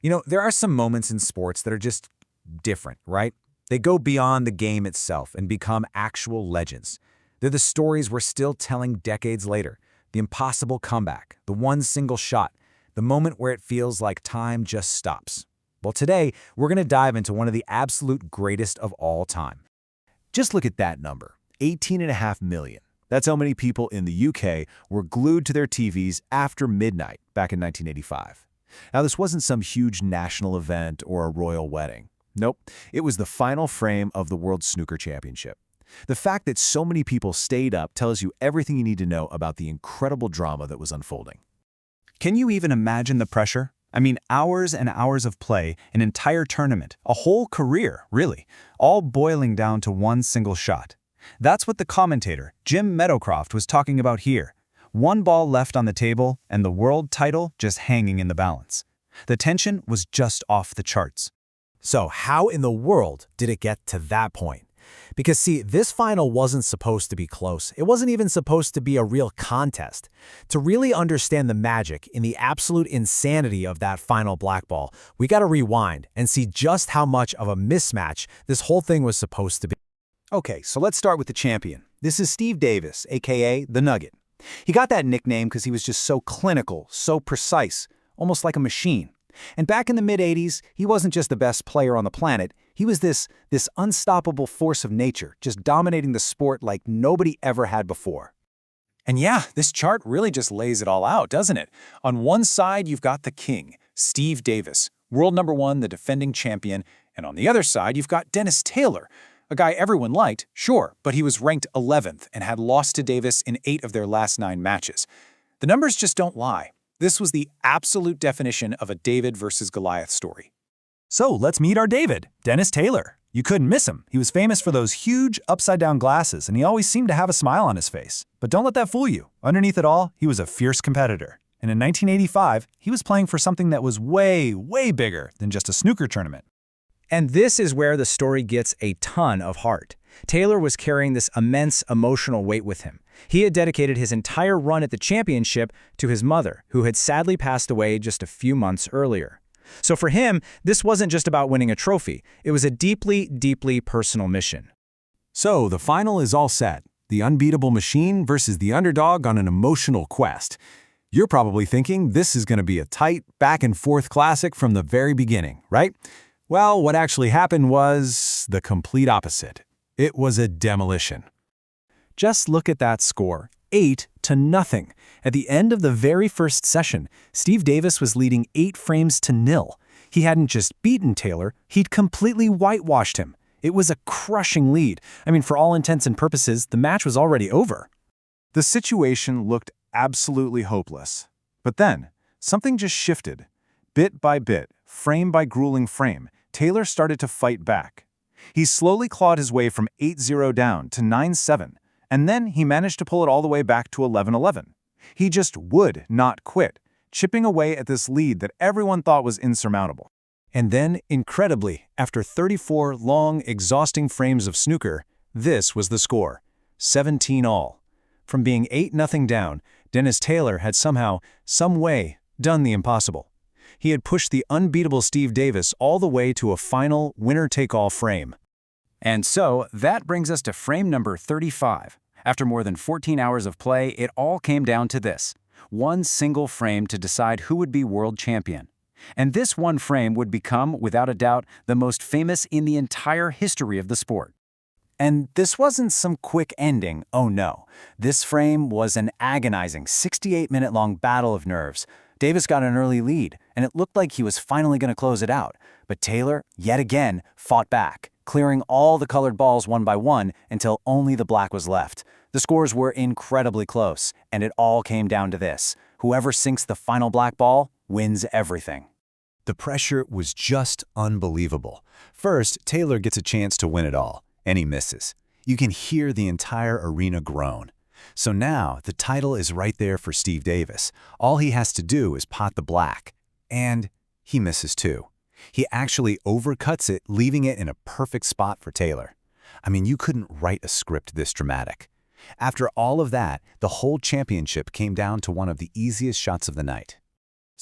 There are some moments in sports that are just different, right? They go beyond the game itself and become actual legends. They're the stories we're still telling decades later. The impossible comeback, the one single shot, the moment where it feels like time just stops. Well, today, we're going to dive into one of the absolute greatest of all time. Just look at that number, 18.5 million. That's how many people in the UK were glued to their TVs after midnight back in 1985. Now, this wasn't some huge national event or a royal wedding. Nope, it was the final frame of the World Snooker Championship. The fact that so many people stayed up tells you everything you need to know about the incredible drama that was unfolding. Can you even imagine the pressure? I mean, hours and hours of play, an entire tournament, a whole career, really, all boiling down to one single shot. That's what the commentator, Jim Meadowcroft, was talking about here. One ball left on the table and the world title just hanging in the balance. The tension was just off the charts. So how in the world did it get to that point? Because see, this final wasn't supposed to be close. It wasn't even supposed to be a real contest. To really understand the magic in the absolute insanity of that final black ball, we gotta rewind and see just how much of a mismatch this whole thing was supposed to be. Okay, so let's start with the champion. This is Steve Davis, aka the Nugget. He got that nickname because he was just so clinical, so precise, almost like a machine. And back in the mid-'80s, he wasn't just the best player on the planet, he was this unstoppable force of nature, just dominating the sport like nobody ever had before. And yeah, this chart really just lays it all out, doesn't it? On one side, you've got the king, Steve Davis, world number one, the defending champion, and on the other side, you've got Dennis Taylor, a guy everyone liked, sure, but he was ranked 11th and had lost to Davis in 8 of their last 9 matches. The numbers just don't lie. This was the absolute definition of a David versus Goliath story. So let's meet our David, Dennis Taylor. You couldn't miss him. He was famous for those huge upside-down glasses, and he always seemed to have a smile on his face. But don't let that fool you. Underneath it all, he was a fierce competitor. And in 1985, he was playing for something that was way, way bigger than just a snooker tournament. And this is where the story gets a ton of heart. Taylor was carrying this immense emotional weight with him. He had dedicated his entire run at the championship to his mother, who had sadly passed away just a few months earlier. So for him, this wasn't just about winning a trophy. It was a deeply, deeply personal mission. So the final is all set. The unbeatable machine versus the underdog on an emotional quest. You're probably thinking this is going to be a tight, back-and-forth classic from the very beginning, right? Well, what actually happened was the complete opposite. It was a demolition. Just look at that score, 8-0. At the end of the very first session, Steve Davis was leading 8 frames to 0. He hadn't just beaten Taylor, he'd completely whitewashed him. It was a crushing lead. I mean, for all intents and purposes, the match was already over. The situation looked absolutely hopeless. But then, something just shifted. Bit by bit, frame by grueling frame, Taylor started to fight back. He slowly clawed his way from 8-0 down to 9-7, and then he managed to pull it all the way back to 11-11. He just would not quit, chipping away at this lead that everyone thought was insurmountable. And then, incredibly, after 34 long, exhausting frames of snooker, this was the score, 17-all. From being 8-0 down, Dennis Taylor had somehow, some way, done the impossible. He had pushed the unbeatable Steve Davis all the way to a final winner-take-all frame. And so, that brings us to frame number 35. After more than 14 hours of play, it all came down to this. One single frame to decide who would be world champion. And this one frame would become, without a doubt, the most famous in the entire history of the sport. And this wasn't some quick ending, oh no. This frame was an agonizing 68-minute-long battle of nerves. Davis got an early lead, and it looked like he was finally going to close it out. But Taylor, yet again, fought back, clearing all the colored balls one by one until only the black was left. The scores were incredibly close, and it all came down to this. Whoever sinks the final black ball wins everything. The pressure was just unbelievable. First, Taylor gets a chance to win it all, and he misses. You can hear the entire arena groan. So now, the title is right there for Steve Davis. All he has to do is pot the black. And he misses too. He actually overcuts it, leaving it in a perfect spot for Taylor. I mean, you couldn't write a script this dramatic. After all of that, the whole championship came down to one of the easiest shots of the night.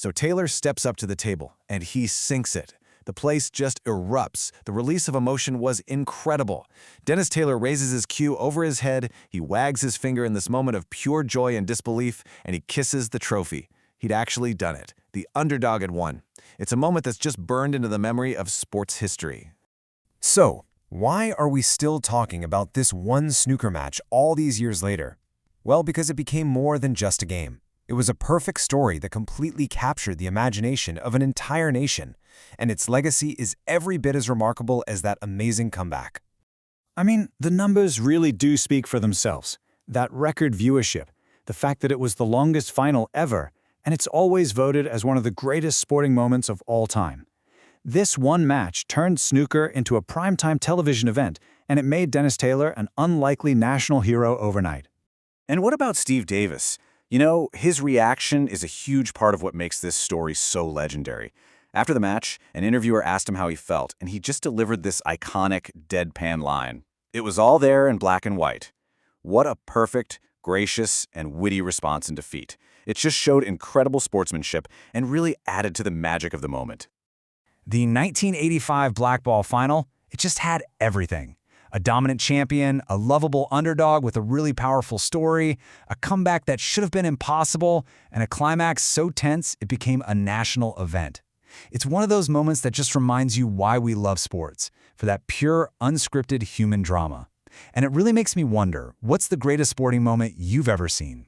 So Taylor steps up to the table, and he sinks it. The place just erupts. The release of emotion was incredible. Dennis Taylor raises his cue over his head, he wags his finger in this moment of pure joy and disbelief, and he kisses the trophy. He'd actually done it. The underdog had won. It's a moment that's just burned into the memory of sports history. So, why are we still talking about this one snooker match all these years later? Well, because it became more than just a game. It was a perfect story that completely captured the imagination of an entire nation, and its legacy is every bit as remarkable as that amazing comeback. I mean, the numbers really do speak for themselves. That record viewership, the fact that it was the longest final ever, and it's always voted as one of the greatest sporting moments of all time. This one match turned snooker into a primetime television event, and it made Dennis Taylor an unlikely national hero overnight. And what about Steve Davis? You know, his reaction is a huge part of what makes this story so legendary. After the match, an interviewer asked him how he felt, and he just delivered this iconic, deadpan line. It was all there in black and white. What a perfect, gracious, and witty response in defeat. It just showed incredible sportsmanship and really added to the magic of the moment. The 1985 Black Ball Final, it just had everything. A dominant champion, a lovable underdog with a really powerful story, a comeback that should have been impossible, and a climax so tense it became a national event. It's one of those moments that just reminds you why we love sports, for that pure, unscripted human drama. And it really makes me wonder, what's the greatest sporting moment you've ever seen?